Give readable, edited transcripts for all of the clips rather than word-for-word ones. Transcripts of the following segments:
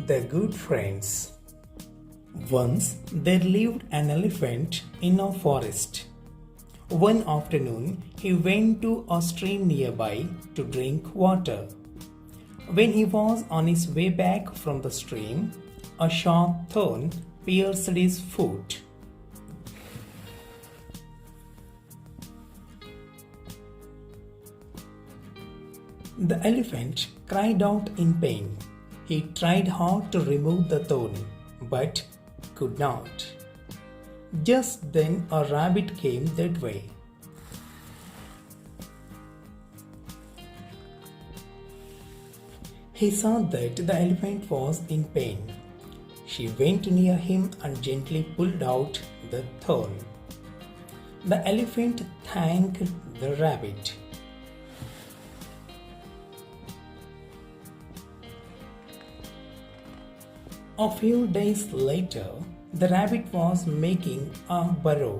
The Good Friends. Once there lived an elephant in a forest. One afternoon, he went to a stream nearby to drink water. When he was on his way back from the stream, a sharp thorn pierced his foot. The elephant cried out in pain. He tried hard to remove the thorn, but could not. Just then a rabbit came that way. He saw that the elephant was in pain. She went near him and gently pulled out the thorn. The elephant thanked the rabbit. A few days later, the rabbit was making a burrow.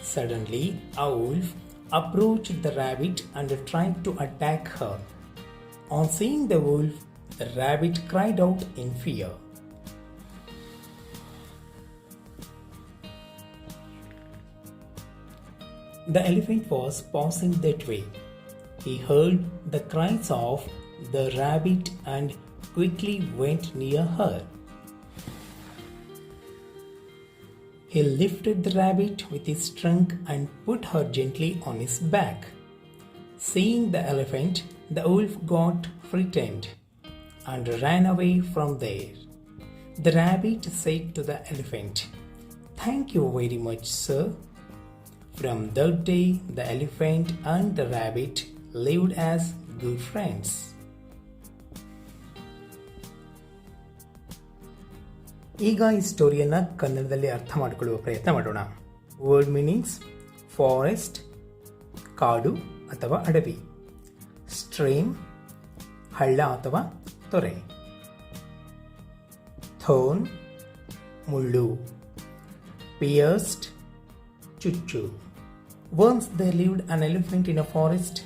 Suddenly, a wolf approached the rabbit and tried to attack her. On seeing the wolf, the rabbit cried out in fear. The elephant was passing that way. He heard the cries of the rabbit and quickly went near her. He lifted the rabbit with his trunk and put her gently on his back. Seeing the elephant, the wolf got frightened and ran away from there. The rabbit said to the elephant, "Thank you very much, sir." From that day, the elephant and the rabbit lived as good friends. ಈಗ ಈ ಸ್ಟೋರಿಯನ್ನು ಕನ್ನಡದಲ್ಲಿ ಅರ್ಥ ಮಾಡಿಕೊಳ್ಳುವ ಪ್ರಯತ್ನ ಮಾಡೋಣ. Word meanings: forest, ಕಾಡು ಅಥವಾ ಅಡವಿ; stream, ಹಳ್ಳ ಅಥವಾ ತೊರೆ; ಥೋರ್ನ್, ಮುಳ್ಳು; ಪಿಯರ್ಸ್ಡ್, ಚುಚ್ಚು. Once there lived an elephant in a forest.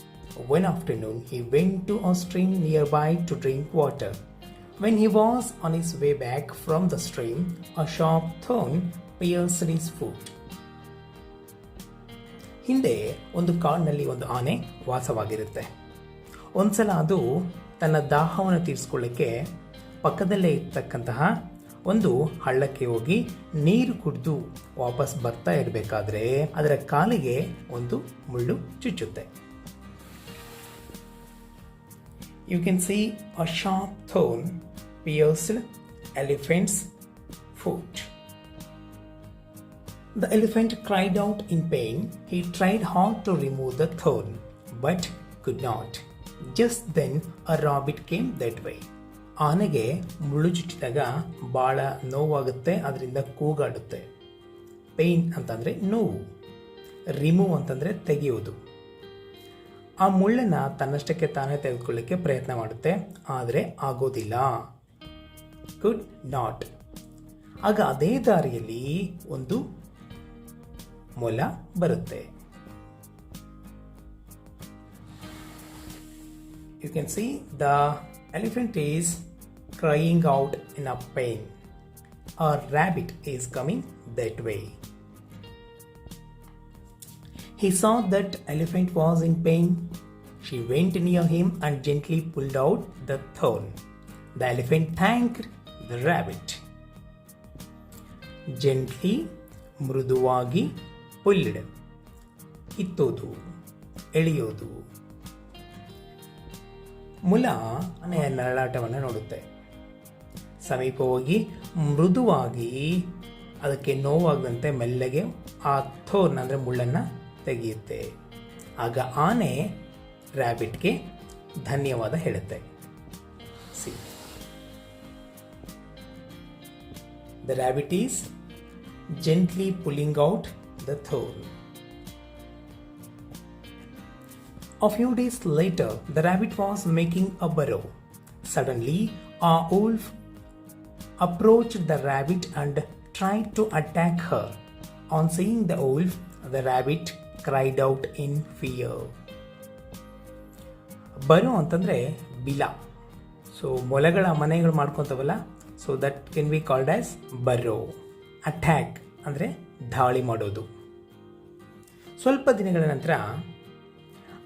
One afternoon he went to a stream nearby to drink water. When he was on his way back from the stream, a sharp thorn pierced his foot. ಹಿಂದೆ ಒಂದು ಕಾಡಿನಲ್ಲಿ ಒಂದು ಆನೆ ವಾಸವಾಗಿರುತ್ತೆ. ಒಂದ್ಸಲ ಅದು ತನ್ನ ದಾಹವನ್ನು ತೀರಿಸ್ಕೊಳ್ಳಿಕ್ಕೆ ಪಕ್ಕದಲ್ಲೇ ಇರ್ತಕ್ಕಂತಹ ಒಂದು ಹಳ್ಳಕ್ಕೆ ಹೋಗಿ ನೀರು ಕುಡಿದು ವಾಪಸ್ ಬರ್ತಾ ಇರಬೇಕಾದ್ರೆ ಅದರ ಕಾಲಿಗೆ ಒಂದು ಮುಳ್ಳು ಚುಚ್ಚುತ್ತೆ. You can see a sharp thorn pierced elephant's foot. The elephant cried out in pain. He tried hard to remove the thorn, but could not. Just then a rabbit came that way. ಆನೆಗೆ ಮುಳ್ಳು ಚುಚ್ಚಿದಾಗ ಭಾಳ ನೋವಾಗುತ್ತೆ, ಅದರಿಂದ ಕೂಗಾಡುತ್ತೆ. Pain ಅಂತಂದರೆ ನೋವು, remove ಅಂತಂದರೆ ತೆಗೆಯೋದು. ಆ ಮುಳ್ಳನ್ನು ತನ್ನಷ್ಟಕ್ಕೆ ತಾನೇ ತೆಗೆದುಕೊಳ್ಳಿಕ್ಕೆ ಪ್ರಯತ್ನ ಮಾಡುತ್ತೆ, ಆದರೆ ಆಗೋದಿಲ್ಲ. Could not. ಆಗ ಅದೇ ದಾರಿಯಲ್ಲಿ ಒಂದು ಮೊಲ ಬರುತ್ತೆ. You can see the elephant is crying out in a pain. A rabbit is coming that way. He saw that elephant was in pain. She went near him and gently pulled out the thorn. The elephant thanked the rabbit. Gently, ಮೃದುವಾಗಿ, pulled, ಕಿತ್ತೋದು, ಎಳೆಯೋದು. ಮುಲ ಆನೆಯ ನರಳಾಟವನ್ನು ನೋಡುತ್ತೆ. ಸಮೀಪ ಹೋಗಿ ಮೃದುವಾಗಿ ಅದಕ್ಕೆ ನೋವಾಗದಂತೆ ಮೆಲ್ಲಗೆ ಆ ಥೋರ್ನ್ ಅಂದರೆ ಮುಳ್ಳನ್ನು ತೆಗೆಯುತ್ತೆ. ಆಗ ಆನೆ ರ್ಯಾಬಿಟ್ಗೆ ಧನ್ಯವಾದ ಹೇಳುತ್ತೆ. See, the rabbit is gently pulling out the thorn. A few days later, the rabbit was making a burrow. Suddenly, a wolf approached the rabbit and tried to attack her. On seeing the wolf, the rabbit cried out in fear. Burrow ಅಂತಂದರೆ ಬಿಲ. So ಮೊಲಗಳ ಮನೆಗಳು ಮಾಡ್ಕೊತವಲ್ಲ, so that can be called as burrow. Attack ಅಂದರೆ ದಾಳಿ ಮಾಡೋದು. ಸ್ವಲ್ಪ ದಿನಗಳ ನಂತರ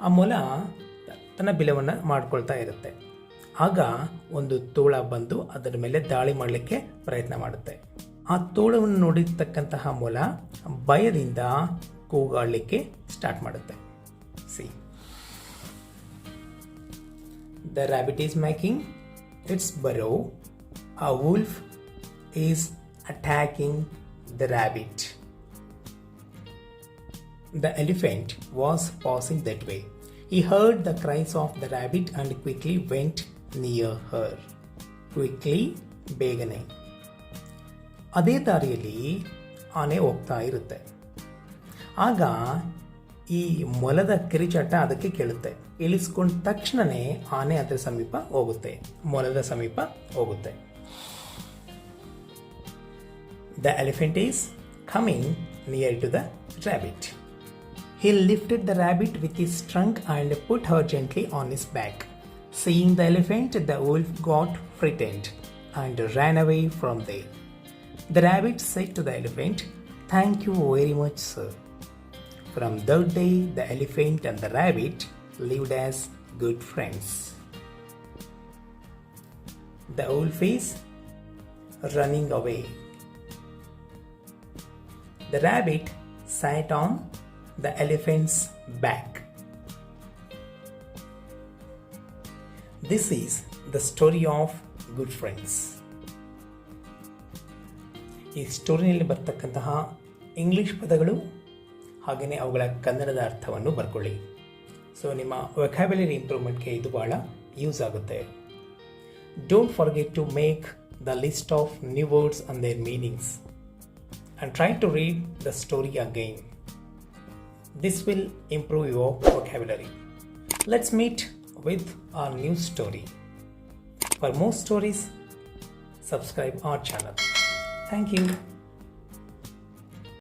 ಆ ಮೊಲ ತನ್ನ ಬಿಲವನ್ನು ಮಾಡ್ಕೊಳ್ತಾ ಇರುತ್ತೆ. ಆಗ ಒಂದು ತೋಳ ಬಂದು ಅದರ ಮೇಲೆ ದಾಳಿ ಮಾಡಲಿಕ್ಕೆ ಪ್ರಯತ್ನ ಮಾಡುತ್ತೆ. ಆ ತೋಳವನ್ನು ನೋಡಿರ್ತಕ್ಕಂತಹ ಮೊಲ ಭಯದಿಂದ ಕೂಗಾಡಲಿಕ್ಕೆ ಸ್ಟಾರ್ಟ್ ಮಾಡುತ್ತೆ. C, the rabbit is making its burrow. A wolf is attacking the rabbit. The elephant was passing that way. He heard the cries of the rabbit and quickly went near her. Quickly, ಬೇಗನೆ. ಅದೇ ದಾರಿಯಲ್ಲಿ ಆನೆ ಹೋಗ್ತಾ ಇರುತ್ತೆ. ಆಗ ಈ ಮೊಲದ ಕಿರಿಚಾಟ ಅದಕ್ಕೆ ಕೇಳುತ್ತೆ. ಕೇಳಿಸ್ಕೊಂಡ ತಕ್ಷಣನೇ ಆನೆ ಅದರ ಸಮೀಪ ಹೋಗುತ್ತೆ, ಮೊಲದ ಸಮೀಪ ಹೋಗುತ್ತೆ. The elephant is coming near to the rabbit. He lifted the rabbit with his trunk and put her gently on his back. Seeing the elephant, the wolf got frightened and ran away from there. The rabbit said to the elephant, "Thank you very much, sir." From that day, the elephant and the rabbit lived as good friends. The wolf is running away. The rabbit sat on the elephant's back. This is the story of good friends. ಈ ಸ್ಟೋರಿನಲ್ಲಿ ಬರ್ತಕ್ಕಂತಹ English ಪದಗಳು ಹಾಗೆಯೇ ಅವುಗಳ ಕನ್ನಡದ ಅರ್ಥವನ್ನು ಬರ್ಕೊಳ್ಳಿ. So ನಿಮ್ಮ vocabulary ಇಂಪ್ರೂವ್ಮೆಂಟ್ಗೆ ಇದು ಭಾಳ ಯೂಸ್ ಆಗುತ್ತೆ. Don't forget to make the list of new words and their meanings and try to read the story again. This will improve your vocabulary. Let's meet with our new story. For more stories, subscribe our channel. Thank you.